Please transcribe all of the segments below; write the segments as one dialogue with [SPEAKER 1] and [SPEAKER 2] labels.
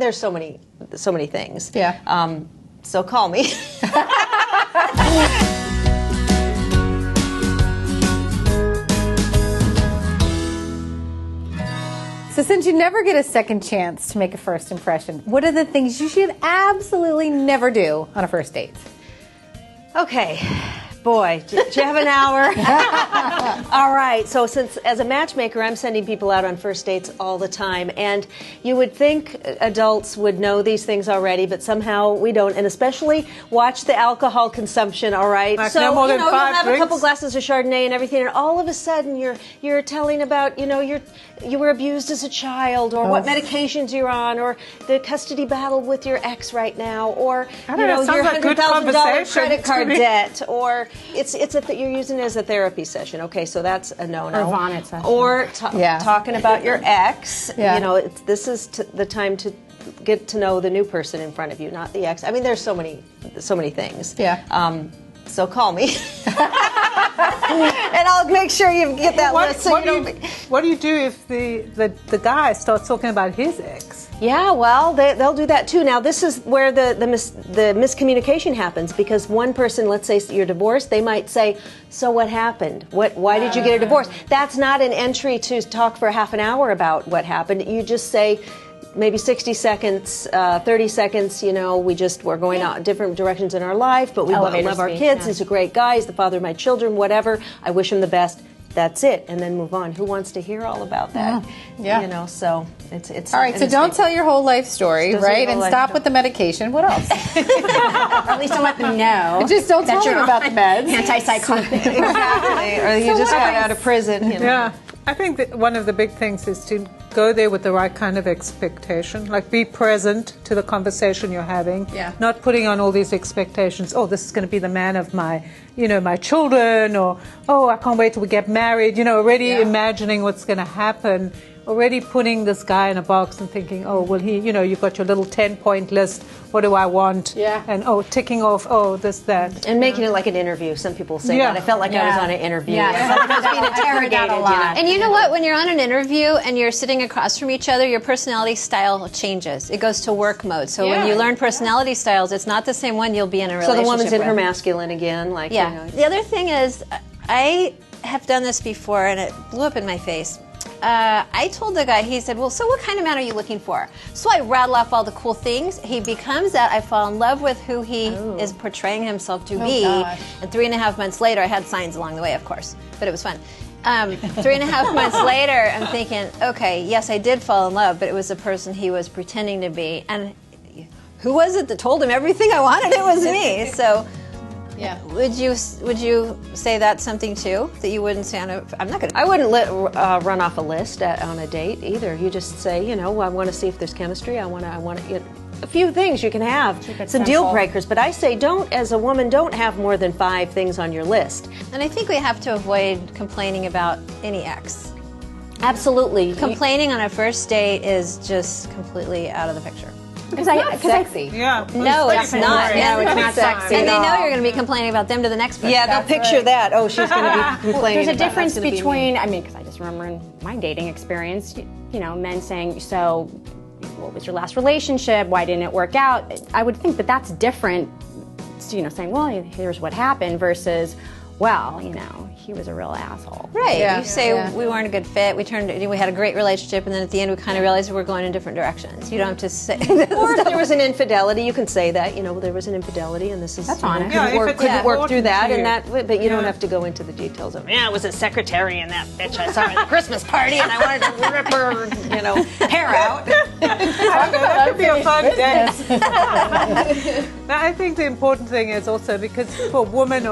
[SPEAKER 1] There's so many things.
[SPEAKER 2] Yeah.
[SPEAKER 1] So call me.
[SPEAKER 2] So since you never get a second chance to make a first impression, what are the things you should absolutely never do on a first date?
[SPEAKER 1] Okay. Boy, do you have an hour? All right. So since as a matchmaker, I'm sending people out on first dates all the time. And you would think adults would know these things already, but somehow we don't. And especially watch the alcohol consumption, all right?
[SPEAKER 3] Like
[SPEAKER 1] so,
[SPEAKER 3] no more than
[SPEAKER 1] you'll
[SPEAKER 3] five
[SPEAKER 1] have
[SPEAKER 3] drinks?
[SPEAKER 1] a couple glasses of Chardonnay and everything, and all of a sudden you're telling about, you were abused as a child, or what medications you're on, or the custody battle with your ex right now, or your
[SPEAKER 3] like good
[SPEAKER 1] $100,000 credit
[SPEAKER 3] conversation
[SPEAKER 1] card
[SPEAKER 3] to me.
[SPEAKER 1] debt, or you're using it as a therapy session. Okay, so that's a no-no.
[SPEAKER 4] Or vomit session.
[SPEAKER 1] Or talking about your ex.
[SPEAKER 2] Yeah.
[SPEAKER 1] This is the time to get to know the new person in front of you, not the ex. I mean, there's so many things.
[SPEAKER 2] Yeah.
[SPEAKER 1] So call me, and I'll make sure you get that list.
[SPEAKER 3] What do you do if the guy starts talking about his ex?
[SPEAKER 1] Yeah, well, they'll do that too. Now, this is where the miscommunication happens, because one person, let's say you're divorced, they might say, "So what happened? Why did you get a divorce?" That's not an entry to talk for half an hour about what happened. You just say, maybe 60 seconds, 30 seconds, we're going out different directions in our life, but we love our kids. Yeah. He's a great guy. He's the father of my children, whatever. I wish him the best. That's it. And then move on. Who wants to hear all about that?
[SPEAKER 2] Yeah.
[SPEAKER 1] So it's
[SPEAKER 2] all right, so don't tell your whole life story, right? And stop with the medication. What else?
[SPEAKER 4] Or at least don't let them know.
[SPEAKER 2] Just don't tell them about the meds.
[SPEAKER 4] Antipsychotic.
[SPEAKER 1] Exactly. Or you just got out of prison.
[SPEAKER 3] Yeah. I think that one of the big things is to go there with the right kind of expectation. Like, be present to the conversation you're having.
[SPEAKER 2] Yeah.
[SPEAKER 3] Not putting on all these expectations. Oh, this is going to be the man of my children, or, oh, I can't wait till we get married. Already imagining what's going to happen. Already putting this guy in a box and thinking, oh, well, you've got your little 10-point list. What do I want?
[SPEAKER 2] Yeah.
[SPEAKER 3] And, ticking off, this, that.
[SPEAKER 1] And making it like an interview. Some people say that. I felt like I was on an interview.
[SPEAKER 4] Yeah.
[SPEAKER 1] I felt like I was being interrogated.
[SPEAKER 4] And you know what? When you're on an interview and you're sitting across from each other, your personality style changes. It goes to work mode. So when you learn personality styles, it's not the same one you'll be in a relationship
[SPEAKER 1] So the woman's in her
[SPEAKER 4] with.
[SPEAKER 1] masculine again.
[SPEAKER 4] The other thing is, I have done this before, and it blew up in my face. I told the guy, he said, well, so what kind of man are you looking for? So I rattle off all the cool things. He becomes that. I fall in love with who he is portraying himself to be.
[SPEAKER 2] Gosh.
[SPEAKER 4] And 3.5 months later, I had signs along the way, of course, but it was fun. 3.5 months later, I'm thinking, okay, yes, I did fall in love, but it was the person he was pretending to be. And who was it that told him everything I wanted? It was me. So...
[SPEAKER 2] Yeah.
[SPEAKER 4] Would you say that's something too that you wouldn't say on a? I'm not gonna.
[SPEAKER 1] I wouldn't run off a list on a date either. You just say, I want to see if there's chemistry. I want to. A few things you can have, some deal breakers, but I say as a woman, don't have more than 5 things on your list.
[SPEAKER 4] And I think we have to avoid complaining about any ex.
[SPEAKER 1] Absolutely.
[SPEAKER 4] Complaining on a first date is just completely out of the picture.
[SPEAKER 2] It's not sexy.
[SPEAKER 3] Yeah.
[SPEAKER 4] No, it's not.
[SPEAKER 2] No, it's not sexy.
[SPEAKER 4] And they
[SPEAKER 2] at
[SPEAKER 4] know
[SPEAKER 2] all.
[SPEAKER 4] you're going to be complaining about them to the next person.
[SPEAKER 1] Yeah, they'll picture that. Oh, she's going to be complaining.
[SPEAKER 4] There's a
[SPEAKER 1] about
[SPEAKER 4] difference
[SPEAKER 1] that's gonna be me.
[SPEAKER 4] between, because I just remember in my dating experience, men saying, so what was your last relationship? Why didn't it work out? I would think that that's different, saying, well, here's what happened versus, well, he was a real asshole. Right.
[SPEAKER 2] Yeah.
[SPEAKER 4] You say we weren't a good fit. We had a great relationship, and then at the end we kind of realized we were going in different directions. You don't have to say.
[SPEAKER 1] Or if there was an infidelity, you can say that. There was an infidelity, and this is
[SPEAKER 4] That's honest.
[SPEAKER 1] couldn't work through that,
[SPEAKER 3] to you.
[SPEAKER 1] But you don't have to go into the details of. Yeah, it was a secretary and that bitch I saw at the Christmas party, and I wanted to rip her, hair out.
[SPEAKER 3] That could be a fun day. Now, I think the important thing is also because for women,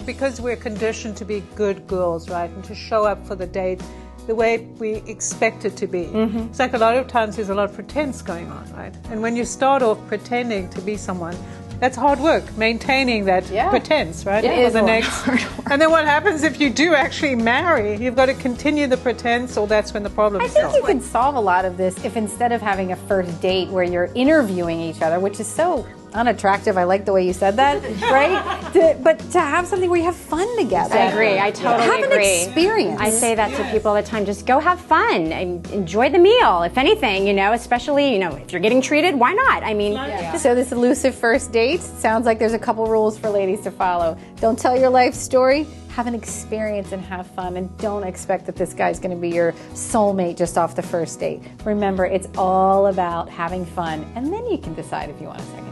[SPEAKER 3] because we're conditioned to be good girls, right, and to show up for the date the way we expect it to be. Mm-hmm. It's like a lot of times there's a lot of pretense going on, right? And when you start off pretending to be someone, that's hard work, maintaining that pretense, right?
[SPEAKER 2] It is hard work.
[SPEAKER 3] And then what happens if you do actually marry? You've got to continue the pretense, or that's when the problem starts.
[SPEAKER 2] I think you could solve a lot of this if instead of having a first date where you're interviewing each other, which is so unattractive. I like the way you said that, right? But to have something where you have fun together.
[SPEAKER 4] I agree. I totally
[SPEAKER 2] have
[SPEAKER 4] agree.
[SPEAKER 2] An experience.
[SPEAKER 4] I say that to people all the time. Just go have fun and enjoy the meal. If anything, especially, if you're getting treated, why not? I mean,
[SPEAKER 2] So this elusive first date sounds like there's a couple rules for ladies to follow. Don't tell your life story. Have an experience and have fun, and don't expect that this guy's going to be your soulmate just off the first date. Remember, it's all about having fun, and then you can decide if you want a second